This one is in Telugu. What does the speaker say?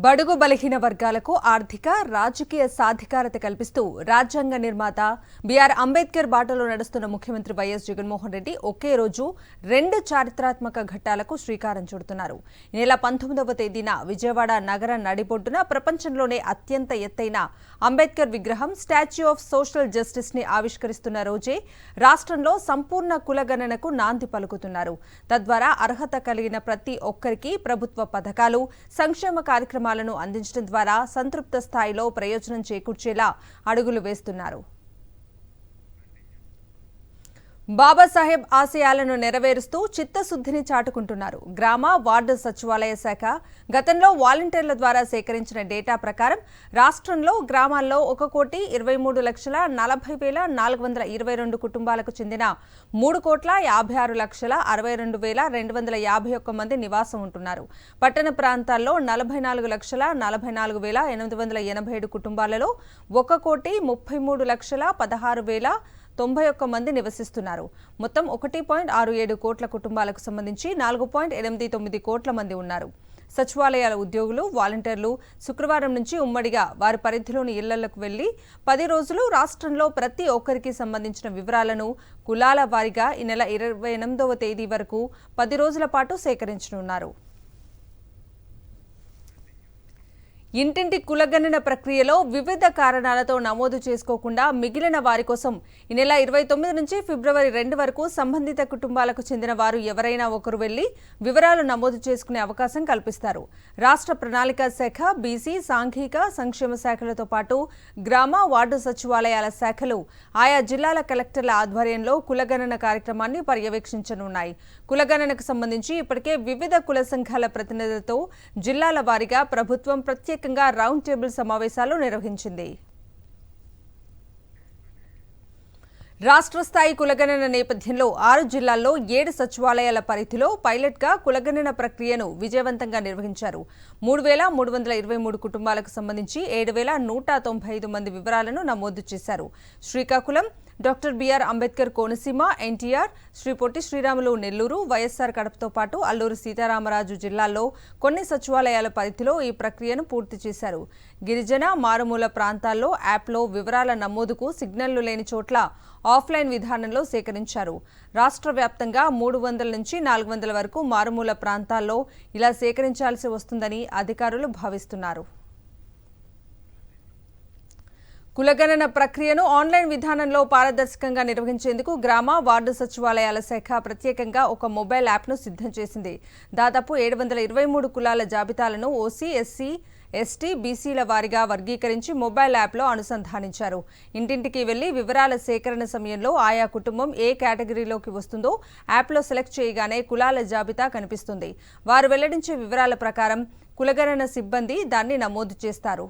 బడుగు బలహీన వర్గాలకు ఆర్థిక రాజకీయ సాధికారత కల్పిస్తూ రాజ్యాంగ నిర్మాత బిఆర్ అంబేద్కర్ బాటలో నడుస్తున్న ముఖ్యమంత్రి వైఎస్ జగన్మోహన్ రెడ్డి ఒకే రోజు రెండు చారిత్రాత్మక ఘట్టాలకు శ్రీకారం చుడుతున్నారు. ఈ నెల 19వ తేదీన విజయవాడ నగర నడిబొడ్డున ప్రపంచంలోనే అత్యంత ఎత్తైన అంబేద్కర్ విగ్రహం స్టాచ్యూ ఆఫ్ సోషల్ జస్టిస్ ని ఆవిష్కరిస్తున్న రోజే రాష్ట్రంలో సంపూర్ణ కులగణనకు నాంది పలుకుతున్నారు. తద్వారా అర్హత కలిగిన ప్రతి ఒక్కరికి ప్రభుత్వ పథకాలు, సంక్షేమ కార్యక్రమాలను అందించడం ద్వారా సంతృప్త స్థాయిలో ప్రయోజనం చేకూర్చేలా అడుగులు వేస్తున్నారు. బాబాసాహెబ్ ఆశయాలను నెరవేరుస్తూ చిత్తశుద్ధిని చాటుకుంటున్నారు. గ్రామ వార్డు సచివాలయ శాఖ గతంలో వాలంటీర్ల ద్వారా సేకరించిన డేటా ప్రకారం రాష్ట్రంలో గ్రామాల్లో 1,23,40,422 కుటుంబాలకు చెందిన 3,56,62,251 మంది నివాసం ఉంటున్నారు. పట్టణ ప్రాంతాల్లో 44,44,887 కుటుంబాలలో 1,33,16,91 మంది నివసిస్తున్నారు. మొత్తం 1.67 కోట్ల కుటుంబాలకు సంబంధించి 4.89 కోట్ల మంది ఉన్నారు. సచివాలయాల ఉద్యోగులు, వాలంటీర్లు శుక్రవారం నుంచి ఉమ్మడిగా వారి పరిధిలోని ఇళ్లకు వెళ్లి 10 రోజులు రాష్ట్రంలో ప్రతి ఒక్కరికి సంబంధించిన వివరాలను కులాల వారీగా ఈ నెల 28వ తేదీ వరకు 10 రోజుల పాటు సేకరించనున్నారు. ఇంటింటి కులగణన ప్రక్రియలో వివిధ కారణాలతో నమోదు చేసుకోకుండా మిగిలిన వారి కోసం ఈ నెల 29 నుంచి ఫిబ్రవరి 2 వరకు సంబంధిత కుటుంబాలకు చెందిన వారు ఎవరైనా ఒకరు వెళ్లి వివరాలు నమోదు చేసుకునే అవకాశం కల్పిస్తారు. రాష్ట్ర ప్రణాళిక శాఖ, బీసీ, సాంఘిక సంక్షేమ శాఖలతో పాటు గ్రామ, వార్డు సచివాలయాల శాఖలు ఆయా జిల్లాల కలెక్టర్ల ఆధ్వర్యంలో కులగణన కార్యక్రమాన్ని పర్యవేక్షించనున్నాయి. కులగణనకు సంబంధించి ఇప్పటికే వివిధ కుల సంఘాల ప్రతినిధులతో జిల్లాల వారీగా ప్రభుత్వం ప్రత్యేక రౌండ్ టేబుల్ సమావేశాలు నిర్వహించింది. రాష్ట్ర స్థాయి కులగణన నేపథ్యంలో 6 జిల్లాల్లో 7 సచివాలయాల పరిధిలో పైలట్గా కులగణన ప్రక్రియను విజయవంతంగా నిర్వహించారు. 3,323 కుటుంబాలకు సంబంధించి 7,195 మంది వివరాలను నమోదు చేశారు. శ్రీకాకుళం, డాక్టర్ బిఆర్ అంబేద్కర్ కోనసీమ, ఎన్టీఆర్, శ్రీ పొట్టి శ్రీరాములు నెల్లూరు, వైఎస్ఆర్ కడపతో పాటు అల్లూరు సీతారామరాజు జిల్లాల్లో కొన్ని సచివాలయాల పరిధిలో ఈ ప్రక్రియను పూర్తి చేశారు. గిరిజన, మారుమూల ప్రాంతాల్లో యాప్లో వివరాల నమోదుకు సిగ్నల్లు లేని చోట్ల ఆఫ్లైన్ విధానంలో సేకరించారు. రాష్ట్ర వ్యాప్తంగా 300 నుంచి 400 వరకు మారుమూల ప్రాంతాల్లో ఇలా సేకరించాల్సి వస్తుందని అధికారులు భావిస్తున్నారు. కులగణన ప్రక్రియను ఆన్లైన్ విధానంలో పారదర్శకంగా నిర్వహించేందుకు గ్రామ, వార్డు సచివాలయాల శాఖ ప్రత్యేకంగా ఒక మొబైల్ యాప్ను సిద్ధం చేసింది. దాదాపు 723 కులాల జాబితాలను ఓసీ, ఎస్సీ, ఎస్టీ, బీసీల వారీగా వర్గీకరించి మొబైల్ యాప్లో అనుసంధానించారు. ఇంటింటికి వెళ్లి వివరాల సేకరణ సమయంలో ఆయా కుటుంబం ఏ కేటగిరీలోకి వస్తుందో యాప్లో సెలెక్ట్ చేయగానే కులాల జాబితా కనిపిస్తుంది. వారు వెల్లడించే వివరాల ప్రకారం కులగణన సిబ్బంది దాన్ని నమోదు చేస్తారు.